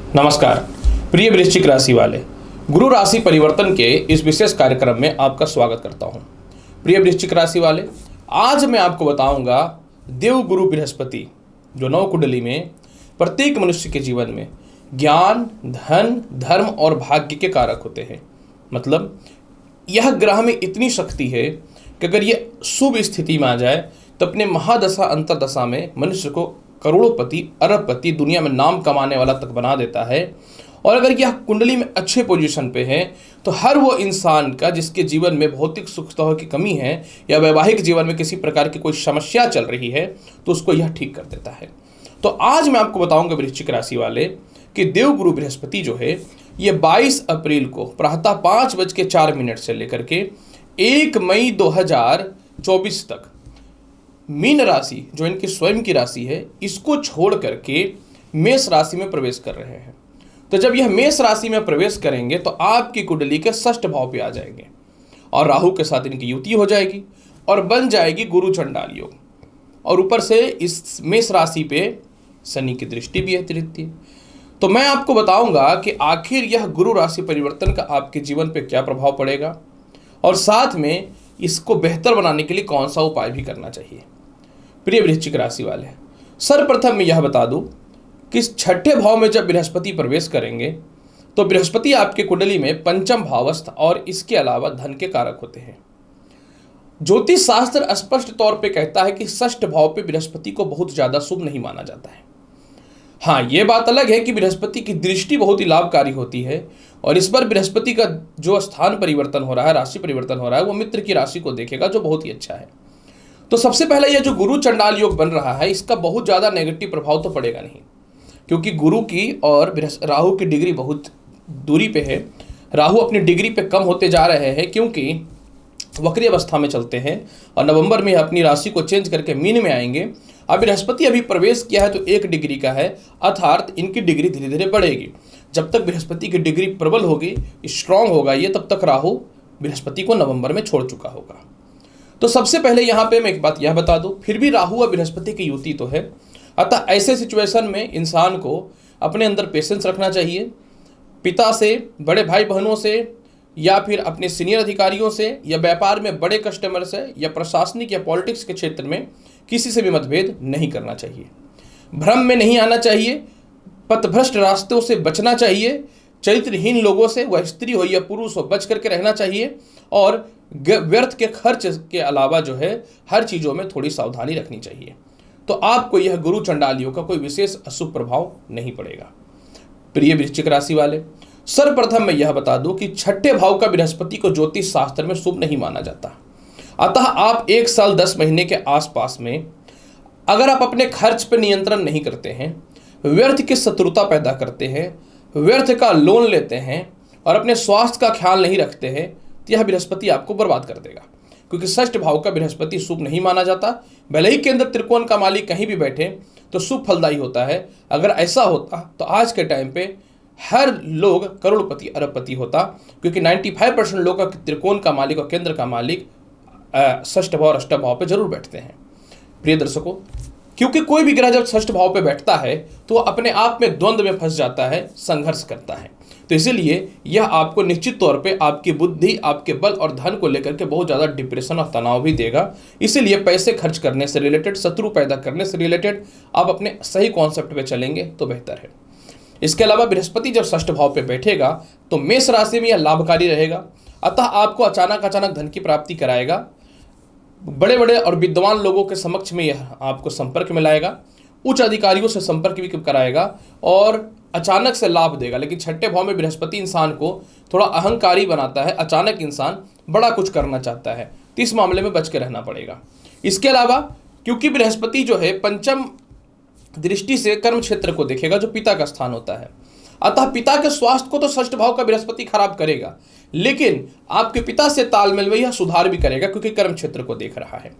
नमस्कार प्रिय वृश्चिक राशि वाले, गुरु राशि परिवर्तन के इस विशेष कार्यक्रम में आपका स्वागत करता हूं। प्रिय वृश्चिक राशि वाले, आज मैं आपको बताऊंगा देव गुरु बृहस्पति जो नव कुंडली में प्रत्येक मनुष्य के जीवन में ज्ञान, धन, धर्म और भाग्य के कारक होते हैं। मतलब यह ग्रह में इतनी शक्ति है कि अगर यह शुभ स्थिति में आ जाए तो अपने महादशा अंतरदशा में मनुष्य को करोड़पति, अरबपति, दुनिया में नाम कमाने वाला तक बना देता है। और अगर यह कुंडली में अच्छे पोजीशन पे है तो हर वो इंसान का जिसके जीवन में भौतिक सुख सुविधाओं की कमी है या वैवाहिक जीवन में किसी प्रकार की कोई समस्या चल रही है तो उसको यह ठीक कर देता है। तो आज मैं आपको बताऊंगा वृश्चिक राशि वाले कि देवगुरु बृहस्पति जो है ये 22 अप्रैल को प्रातः 5:04 से लेकर के 1 मई 2024 तक मीन राशि जो इनकी स्वयं की राशि है इसको छोड़ करके मेष राशि में प्रवेश कर रहे हैं। तो जब यह मेष राशि में प्रवेश करेंगे तो आपकी कुंडली के षष्ठ भाव पे आ जाएंगे और राहु के साथ इनकी युति हो जाएगी और बन जाएगी गुरु चंडाल योग। और ऊपर से इस मेष राशि पे शनि की दृष्टि भी रहती है। तो मैं आपको बताऊंगा कि आखिर यह गुरु राशि परिवर्तन का आपके जीवन पे क्या प्रभाव पड़ेगा और साथ में इसको बेहतर बनाने के लिए कौन सा उपाय भी करना चाहिए। प्रिय वृश्चिक राशि वाले, सर्वप्रथम मैं यह बता दूं कि छठे भाव में जब बृहस्पति प्रवेश करेंगे तो बृहस्पति आपके कुंडली में पंचम भावस्थ और इसके अलावा धन के कारक होते हैं। ज्योतिष शास्त्र स्पष्ट तौर पे कहता है कि षष्ठ भाव पे बृहस्पति को बहुत ज्यादा शुभ नहीं माना जाता है। हाँ, ये बात अलग है कि बृहस्पति की दृष्टि बहुत ही लाभकारी होती है और इस बार बृहस्पति का जो स्थान परिवर्तन हो रहा है, राशि परिवर्तन हो रहा है, वो मित्र की राशि को देखेगा जो बहुत ही अच्छा है। तो सबसे पहले यह जो गुरु चंडाल योग बन रहा है इसका बहुत ज़्यादा नेगेटिव प्रभाव तो पड़ेगा नहीं, क्योंकि गुरु की और राहु की डिग्री बहुत दूरी पे है। राहु अपनी डिग्री पे कम होते जा रहे हैं क्योंकि वक्री अवस्था में चलते हैं और नवंबर में अपनी राशि को चेंज करके मीन में आएंगे। अब बृहस्पति अभी प्रवेश किया है तो 1 डिग्री का है, अर्थात इनकी डिग्री धीरे धीरे बढ़ेगी। जब तक बृहस्पति की डिग्री प्रबल होगी, स्ट्रांग होगा ये, तब तक राहु बृहस्पति को नवंबर में छोड़ चुका होगा। तो सबसे पहले यहाँ पे मैं एक बात यह बता दूं, फिर भी राहु और बृहस्पति की युति तो है, अतः ऐसे सिचुएशन में इंसान को अपने अंदर पेशेंस रखना चाहिए। पिता से, बड़े भाई बहनों से या फिर अपने सीनियर अधिकारियों से या व्यापार में बड़े कस्टमर से या प्रशासनिक या पॉलिटिक्स के क्षेत्र में किसी से भी मतभेद नहीं करना चाहिए। भ्रम में नहीं आना चाहिए, पथभ्रष्ट रास्तों से बचना चाहिए, चरित्रहीन लोगों से, वह स्त्री हो या पुरुष हो, बच करके रहना चाहिए और व्यर्थ के खर्च के अलावा जो है हर चीज़ों में थोड़ी सावधानी रखनी चाहिए। तो आपको यह गुरु चंडाल योग का कोई विशेष अशुभ प्रभाव नहीं पड़ेगा। प्रिय वृश्चिक राशि वाले, सर्वप्रथम मैं यह बता दूं कि छठे भाव का बृहस्पति को ज्योतिष शास्त्र में शुभ नहीं माना जाता। अतः आप 1 साल 10 महीने के आसपास में अगर आप अपने खर्च पर नियंत्रण नहीं करते हैं, व्यर्थ की शत्रुता पैदा करते हैं, व्यर्थ का लोन लेते हैं और अपने स्वास्थ्य का ख्याल नहीं रखते हैं तो यह बृहस्पति आपको बर्बाद कर देगा, क्योंकि षष्ठ भाव का बृहस्पति शुभ नहीं माना जाता। भले ही केंद्र त्रिकोण का मालिक कहीं भी बैठे तो शुभ फलदायी होता है। अगर ऐसा होता तो आज के टाइम पे हर लोग करोड़पति, अरबपति होता, क्योंकि 95% लोग का त्रिकोण का मालिक और केंद्र का मालिक षष्ठ भाव और अष्टम भाव पे जरूर बैठते हैं। प्रिय दर्शकों, क्योंकि कोई भी ग्रह जब षष्ठ भाव पे बैठता है तो वह अपने आप में द्वंद्व में फंस जाता है, संघर्ष करता है। तो इसीलिए यह आपको निश्चित तौर पे आपकी बुद्धि, आपके बल और धन को लेकर के बहुत ज़्यादा डिप्रेशन और तनाव भी देगा। इसीलिए पैसे खर्च करने से रिलेटेड, शत्रु पैदा करने से रिलेटेड आप अपने सही कॉन्सेप्ट पे चलेंगे तो बेहतर है। इसके अलावा बृहस्पति जब षष्ठ भाव पे बैठेगा तो मेष राशि में यह लाभकारी रहेगा, अतः आपको अचानक धन की प्राप्ति कराएगा। बड़े बड़े और विद्वान लोगों के समक्ष में यह आपको संपर्क में लाएगा, उच्च अधिकारियों से संपर्क भी कराएगा और अचानक से लाभ देगा। लेकिन छठे भाव में बृहस्पति इंसान को थोड़ा अहंकारी बनाता है, अचानक इंसान बड़ा कुछ करना चाहता है, तो इस मामले में बच के रहना पड़ेगा। इसके अलावा क्योंकि बृहस्पति जो है पंचम दृष्टि से कर्म क्षेत्र को देखेगा जो पिता का स्थान होता है, अतः पिता के स्वास्थ्य को तो षष्ठ भाव का बृहस्पति खराब करेगा, लेकिन आपके पिता से तालमेल में यह सुधार भी करेगा क्योंकि कर्म क्षेत्र को देख रहा है।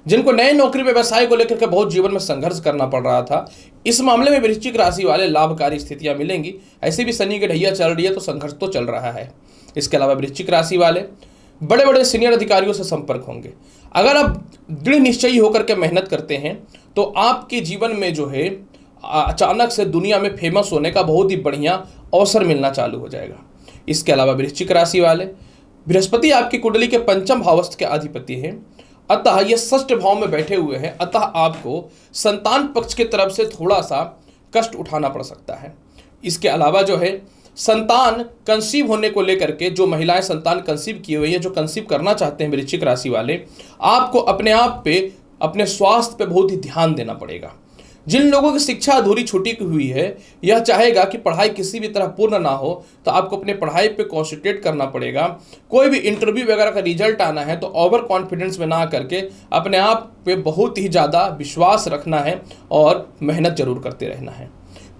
जिनको नए नौकरी व्यवसाय को लेकर के बहुत जीवन में संघर्ष करना पड़ रहा था, इस मामले में वृश्चिक राशि वाले लाभकारी स्थितियां मिलेंगी। ऐसे भी शनि की ढैया चल रही है तो संघर्ष तो चल रहा है। इसके अलावा वृश्चिक राशि वाले बड़े बड़े सीनियर अधिकारियों से संपर्क होंगे। अगर आप दृढ़ निश्चयी होकर के मेहनत करते हैं तो आपके जीवन में जो है अचानक से दुनिया में फेमस होने का बहुत ही बढ़िया अवसर मिलना चालू हो जाएगा। इसके अलावा वृश्चिक राशि वाले, बृहस्पति आपकी कुंडली के पंचम भावस्थ के अधिपति हैं, अतः ये षष्ठ भाव में बैठे हुए हैं, अतः आपको संतान पक्ष की तरफ से थोड़ा सा कष्ट उठाना पड़ सकता है। इसके अलावा जो है संतान कंसीव होने को लेकर के, जो महिलाएं संतान कंसीव किए हुए हैं, जो कंसीव करना चाहते हैं वृश्चिक राशि वाले, आपको अपने आप पे, अपने स्वास्थ्य पे बहुत ही ध्यान देना पड़ेगा। जिन लोगों की शिक्षा अधूरी छूटी हुई है, यह चाहेगा कि पढ़ाई किसी भी तरह पूर्ण ना हो, तो आपको अपने पढ़ाई पे कॉन्सेंट्रेट करना पड़ेगा। कोई भी इंटरव्यू वगैरह का रिजल्ट आना है तो ओवर कॉन्फिडेंस में ना करके अपने आप पे बहुत ही ज़्यादा विश्वास रखना है और मेहनत जरूर करते रहना है।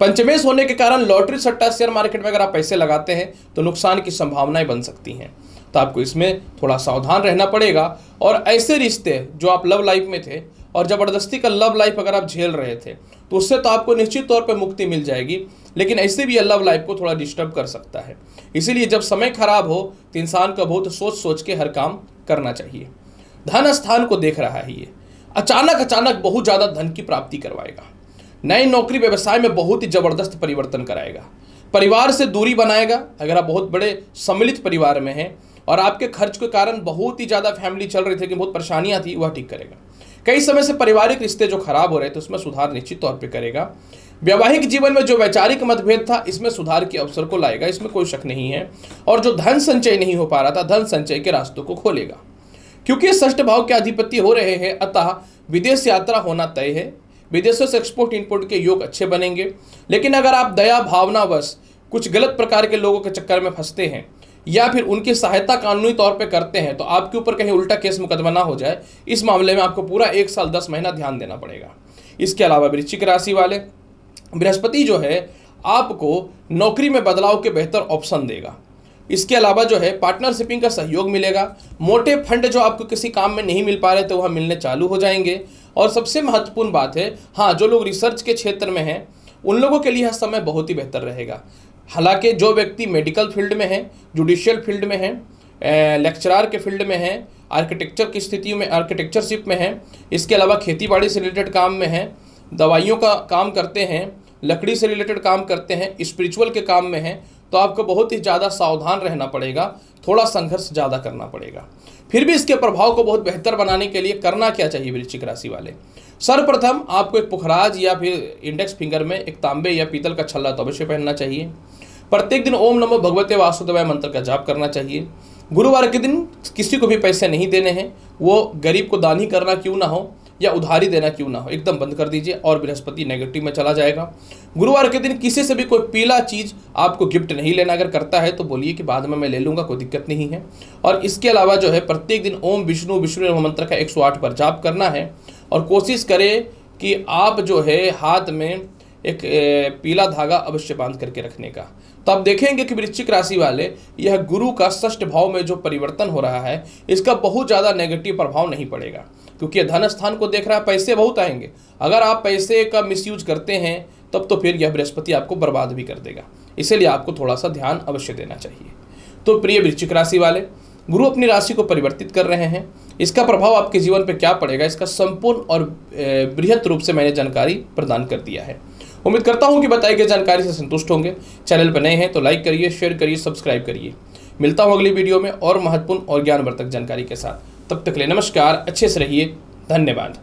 पंचमेश होने के कारण लॉटरी, सट्टा, शेयर मार्केट में अगर आप पैसे लगाते हैं तो नुकसान की संभावनाएं बन सकती हैं, तो आपको इसमें थोड़ा सावधान रहना पड़ेगा। और ऐसे रिश्ते जो आप लव लाइफ में थे और ज़बरदस्ती का लव लाइफ अगर आप झेल रहे थे तो उससे तो आपको निश्चित तौर पे मुक्ति मिल जाएगी, लेकिन ऐसे भी यह लव लाइफ को थोड़ा डिस्टर्ब कर सकता है। इसीलिए जब समय खराब हो तो इंसान को बहुत सोच सोच के हर काम करना चाहिए। धन स्थान को देख रहा है, ये अचानक बहुत ज़्यादा धन की प्राप्ति करवाएगा। नई नौकरी व्यवसाय में बहुत ही ज़बरदस्त परिवर्तन कराएगा। परिवार से दूरी बनाएगा। अगर आप बहुत बड़े सम्मिलित परिवार में हैं और आपके खर्च के कारण बहुत ही ज़्यादा फैमिली चल रही थी कि बहुत परेशानियां थी, वह ठीक करेगा। कई समय से पारिवारिक रिश्ते जो खराब हो रहे थे उसमें सुधार निश्चित तौर पे करेगा। वैवाहिक जीवन में जो वैचारिक मतभेद था, इसमें सुधार के अवसर को लाएगा, इसमें कोई शक नहीं है। और जो धन संचय नहीं हो पा रहा था, धन संचय के रास्तों को खोलेगा। क्योंकि षष्ठ भाव के अधिपति हो रहे हैं, अतः विदेश यात्रा होना तय है। विदेशों से एक्सपोर्ट इंपोर्ट के योग अच्छे बनेंगे। लेकिन अगर आप दया भावनावश कुछ गलत प्रकार के लोगों के चक्कर में फंसते हैं या फिर उनकी सहायता कानूनी तौर पे करते हैं तो आपके ऊपर कहीं उल्टा केस मुकदमा ना हो जाए, इस मामले में आपको पूरा 1 साल 10 महीना ध्यान देना पड़ेगा। इसके अलावा वृश्चिक राशि वाले, बृहस्पति जो है आपको नौकरी में बदलाव के बेहतर ऑप्शन देगा। इसके अलावा जो है पार्टनरशिपिंग का सहयोग मिलेगा। मोटे फंड जो आपको किसी काम में नहीं मिल पा रहे थे वह मिलने चालू हो जाएंगे। और सबसे महत्वपूर्ण बात है, हाँ, जो लोग रिसर्च के क्षेत्र में हैं उन लोगों के लिए यह समय बहुत ही बेहतर रहेगा। हालांकि जो व्यक्ति मेडिकल फील्ड में है, जुडिशियल फील्ड में है, लेक्चरार के फील्ड में है, आर्किटेक्चर की स्थिति में, आर्किटेक्चरशिप में है, इसके अलावा खेतीबाड़ी से रिलेटेड काम में है, दवाइयों का काम करते हैं, लकड़ी से रिलेटेड काम करते हैं, स्पिरिचुअल के काम में है, तो आपको बहुत ही ज़्यादा सावधान रहना पड़ेगा, थोड़ा संघर्ष ज़्यादा करना पड़ेगा। फिर भी इसके प्रभाव को बहुत बेहतर बनाने के लिए करना क्या चाहिए वृश्चिक राशि वाले? सर्वप्रथम आपको एक पुखराज या फिर इंडेक्स फिंगर में एक तांबे या पीतल का छल्ला तो अवश्य पहनना चाहिए। प्रत्येक दिन ओम नमो भगवते वासुदेवाय मंत्र का जाप करना चाहिए। गुरुवार के दिन किसी को भी पैसे नहीं देने हैं, वो गरीब को दान ही करना क्यों ना हो या उधारी देना क्यों ना हो, एकदम बंद कर दीजिए और बृहस्पति नेगेटिव में चला जाएगा। गुरुवार के दिन किसी से भी कोई पीला चीज़ आपको गिफ्ट नहीं लेना। अगर करता है तो बोलिए कि बाद में मैं ले लूँगा, कोई दिक्कत नहीं है। और इसके अलावा जो है प्रत्येक दिन ओम विष्णु विष्णु मंत्र का 108 बार जाप करना है। और कोशिश करें कि आप जो है हाथ में एक पीला धागा अवश्य बांध करके रखने का। तो आप देखेंगे कि वृश्चिक राशि वाले, यह गुरु का षष्ठ भाव में जो परिवर्तन हो रहा है इसका बहुत ज़्यादा नेगेटिव प्रभाव नहीं पड़ेगा, क्योंकि यह धन स्थान को देख रहा है, पैसे बहुत आएंगे। अगर आप पैसे का मिसयूज करते हैं तब तो फिर यह बृहस्पति आपको बर्बाद भी कर देगा। इसीलिए आपको थोड़ा सा ध्यान अवश्य देना चाहिए। तो प्रिय वृश्चिक राशि वाले, गुरु अपनी राशि को परिवर्तित कर रहे हैं, इसका प्रभाव आपके जीवन पर क्या पड़ेगा, इसका संपूर्ण और बृहत रूप से मैंने जानकारी प्रदान कर दिया है। उम्मीद करता हूं कि बताई गई जानकारी से संतुष्ट होंगे। चैनल पर नए हैं तो लाइक करिए, शेयर करिए, सब्सक्राइब करिए। मिलता हूं अगली वीडियो में और महत्वपूर्ण और ज्ञानवर्धक जानकारी के साथ। तब तक के लिए नमस्कार, अच्छे से रहिए, धन्यवाद।